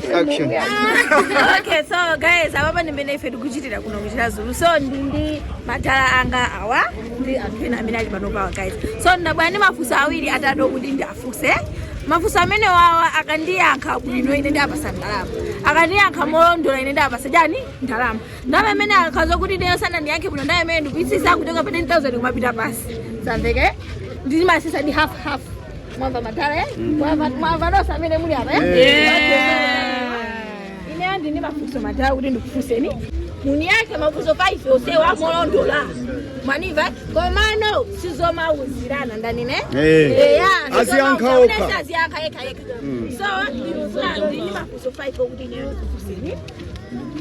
Action. Okay, so guys, ababa nimene ife tikuchitira kuno kuchita Zulu. So ndi matala anga awa ndi anthu amene ali pano pawa guys. So ndabwera ndi mafunso awiri atado kuti ndiafuse. Mafunso amene wawa akandiyankha bwino ine ndapasa ndalama. Akandiyankha molondola ine ndapasa chani ndalama. Ndalama amene akhaza kuti ine sana ndiyankhe bwino ndalama amene ndikuitsisa kutoka pa 10,000 kumapita pasi. Samveke? Ndi masisa di half. Mwamba matala mwamba nosa amene muli apa ine andi ndi mafunso matala kuti ndikufuseni muni yake mafunso 5 osewa molondola maniva komano sizomauzirana ndani ne asiyankha okha so ndi mafunso 5 okuti ine ndikufuseni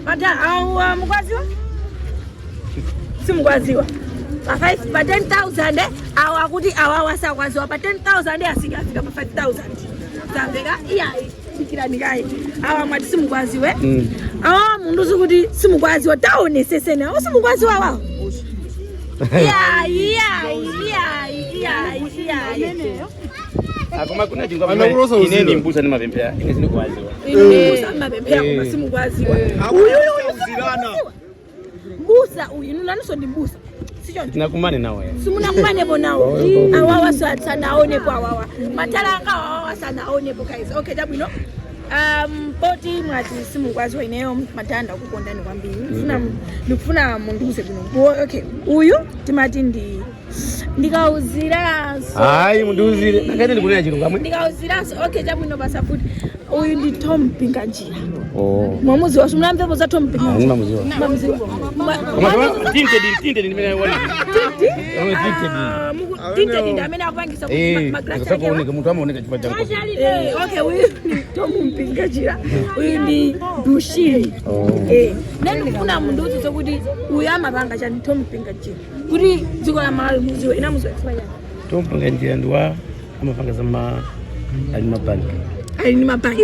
matala mukwaziwa simukwaziwa pa 10,000 awa kuti awawa sakwaziwa pa 10,000 asikafika pa 5,000 zamveka iyayi sikirani kai awa mwati simukwaziwe awa mundu zikuti simukwaziwa taonesesene awa simukwaziwa wawo iyayi akoma kuna chingwa ine ndi mbusa ni mapempea ine sinikwaziwa mbusa ni mapempea kuma simukwaziwa mbusa uyu nunaniso ndi mbusa nakumane nawe simunakumanepo nawo awawa sanaonepo awawa matala anga awawa sanaonepo guys okay tabwino poti mwati simukwaziwa ineyo matanda kukondani kwambiri ndikufuna munduze bwino okay uyu timati ndikauziranso hayi mundiuzire ngati ndikunena chilungu amwe ndikauziranso okay tabwino pasafuti uyu ndi Tom Pinganjira mwamuziwa simunamvepo za Tom Pinganjira mamuziwa tinte ndimene wali tinte ndi amene akupangisa magrasa kuoneka munthu amaoneka chifukwa cha okay uyu ndi Tom Pinganjira uyu ndi Dushiri nani kufuna mundu uzizo kuti uyu amapanga chani Tom Pinganjira kuti dziko la Malawi muziwe ina muziwe explain Tom Pinganjira ndiwa amapanga za alimabanki ni mabanki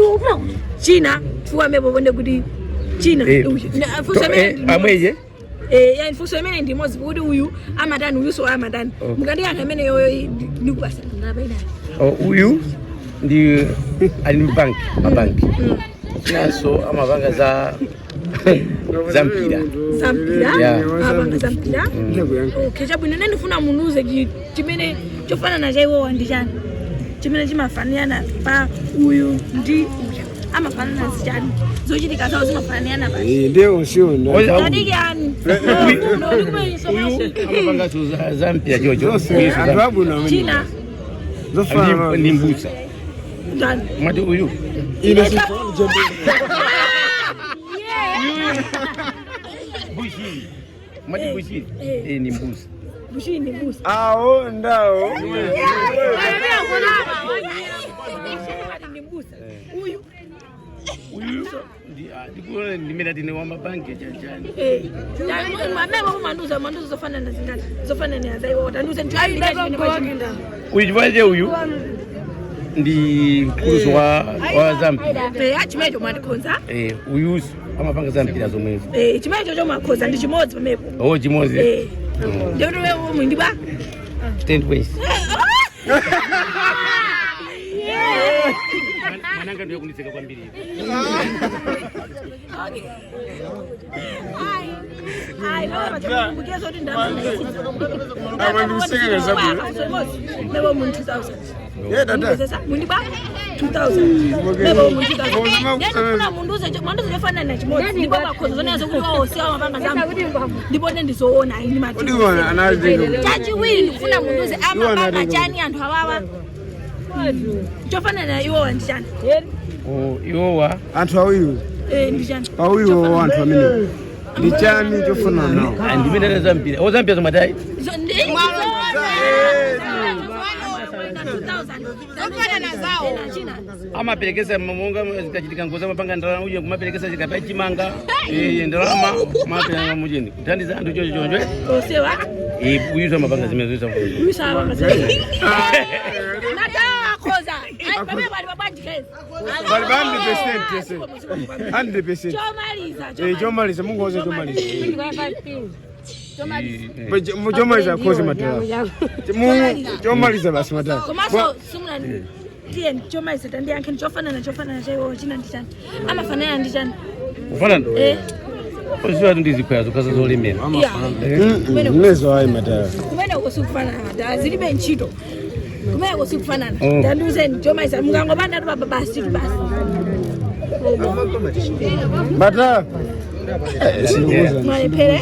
China fuwa mebo bonde kuti China amweje ya mfuso amene ndi mozi kuti uyu amadani uyu so amadani mukandi yanga amene yoyo ndikubasa ngabaina uyu ndi alimabanki mabanki naso amabanga za zampira abanga zampira okay chabwino nene ndifuna munuze chimene chofana na chaiwo wandishani chimene chimafaniana pa uyu ndi amafanana sichani zochitika zawo zimafanana pa ndio usiona ndadiki yani uyu amapanga za mpira chocho adabu na mimi China zofana ni mbusa ndani mwati uyu ina sifa bushi mwati bushi ni mbusa bushi ni mbusa ao ndao uyu ndikuona ndimene tine wa mabanki chachani mamemo kumanduza zofanana zingati zofanana zaiwo watanduze uyu chipache uyu ndi mkuluso wa Zambia chimecho mwandikhonza uyuso amapanga zampira zomwezo chimecho chomakhoza ndi chimodzi pamepo chimodzi ndio wewe mwindiba 10 ways mananga ndio kuniseka kwambiri ai lora chakubukezo kuti ndamwe amandiseka zabu nebo mu 2000 dada mundiba 2000 nebo mu 2000 ndio munduze yofana na chimodzi ndipo bakhozo zonazo kuti wawo siwa mabanga zamu ndipo ndizoona ini mati ndiona anazi chachiwiri ndikufuna munduze amabanga chani anthu awawa chofana na iwo wandishana iwowa anthu awiwo ndishana awiwo anthu amene ndi chani chofana nawo ndimene zampira zampira zomatai amaperekesa monga zikachitika ngozi amapanga ndalama uye kumaperekesa chikapa chimanga ndalama maperekesa mujini kuthandiza anthu chochonjwe osewa uyuza amapanga zimene uyuza amapanga zimene khoza ai baba bali babandikeza bali 100% chomaliza mungoze chomaliza chomaliza khoze matala chomaliza basi matala komaso sumulani tiye choma isata ndi yankhe chofanana chaiwo china ndi chani amafanana ndi chani kufanana Posiwa ndizikwaya zokaza zolemera. Mnezo hayi mataya. Kumene kusukufanana mataya zilibe ntchito. Kumene kusukufanana. Ndanduzeni choma isa mungangobanda tu basi tu basi. Mataya. Mwalepele.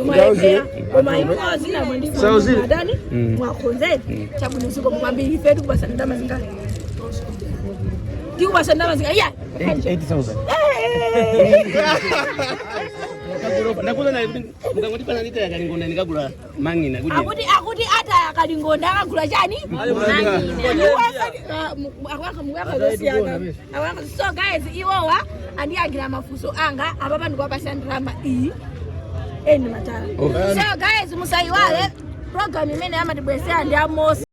Mwalepele. Umaikozi na mwandiko. Sauzi. Madani. Mwakonzeni. Chabuni siko mwambili ifetu kubasa ndama zingani. Tiku basa ndama zingani. Yeah. 80,000. Nakuza na mukangoti pana lita ya kalingonda nikagula mangina kuti akuti ata kalingonda akagula chani mangina so guys iwowa andiyagira mafuso anga apapa ndikuwapasa ndirama iyi eni matala so guys musaiwale program imene amatibwesera ndi amosi